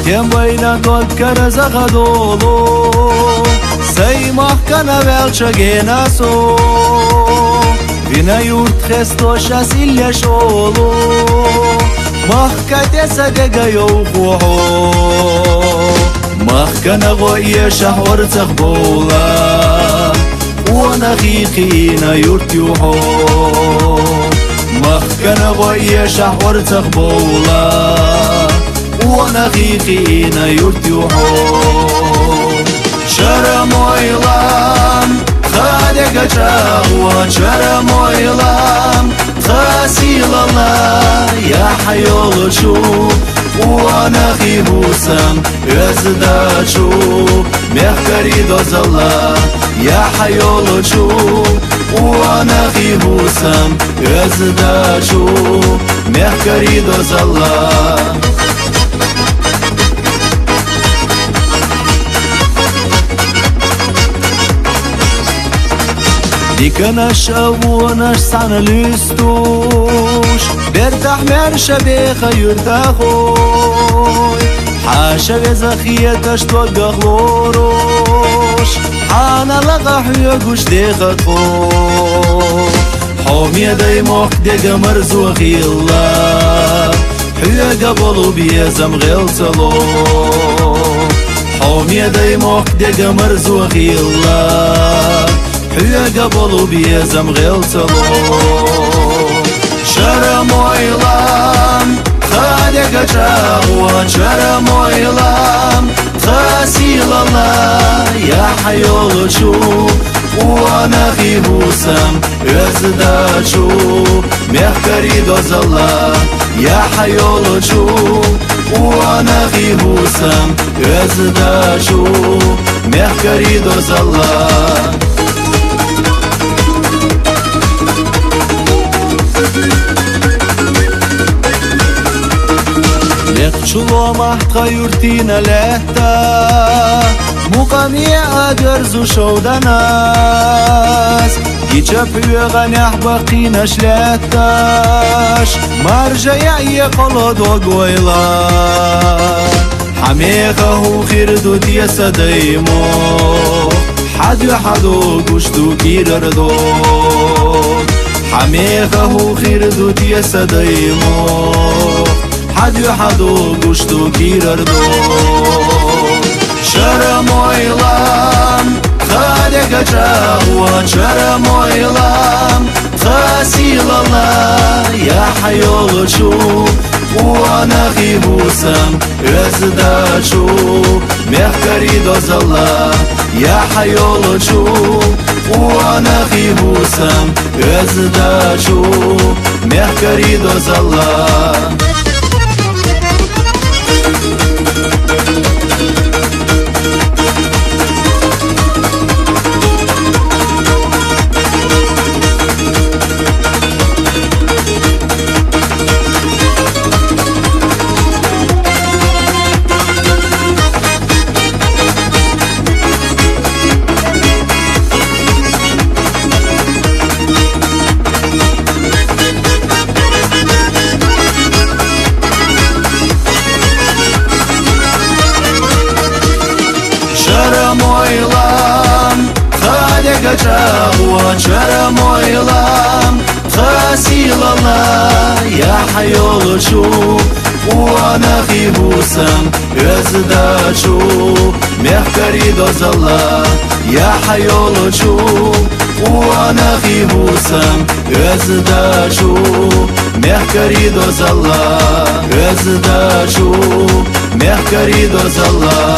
Tiem baina tot karaza gadolo Sei mahkana velcha genaso Vina yurt xestoša silja šolo Mahkate sadega yowquho Mahkana goye shahwar taqbola Wana qiqina yurt yuho Mahkana goye shahwar taqbola Wana qiqina yurt yuho Sharam oylam Khadega chagwa Sharam oylam Khasilala Ya hayol shu Wana khibusam Yazdashu Mehkari dozala Ya hayol shu Wana khibusam Yazdashu Mehkari dozala Dikanash avunash sana lystush Bertah mersha becha yurtachoy Hasha vezakhiyatash togaghlorosh Hana laga huyagush dekhatchoy Homieday moch dega marzukhilla Huyaga bolu biezam gheltsalo Homieday moch dega marzukhilla Huyaga bolu biezam gheltsalo Sharam oylam Khadega chagwa Sharam oylam Khasilala Ya hayol shu Wana khibusam Yazdashu Mehkari dozala Ya hayol shu Wana khibusam Yazdashu Mehkari dozala Чуло махтха юртина лехта Мукамия адерзу шауданас Гича пюганях бақина шлехташ Маржая еқало догойла Хамеха ху хирду тиеса даймо Хадю гушту кирардо Хамеха ху хирду тиеса даймо Hadu gushtu kirardo Sharam oylam Khadega chagwa Sharam oylam Khasilala Ya hayol shu Wana khibusam Yazdashu Mehkari dozala Ya hayol shu Wana khibusam Yazdashu Mehkari dozala Chagwa Sharam oylam Khasilala Ya hayol shu Wana khibusam Yazdashu Mehkari dozala Ya hayol shu Wana khibusam Yazdashu Mehkari dozala Yazdashu Mehkari dozala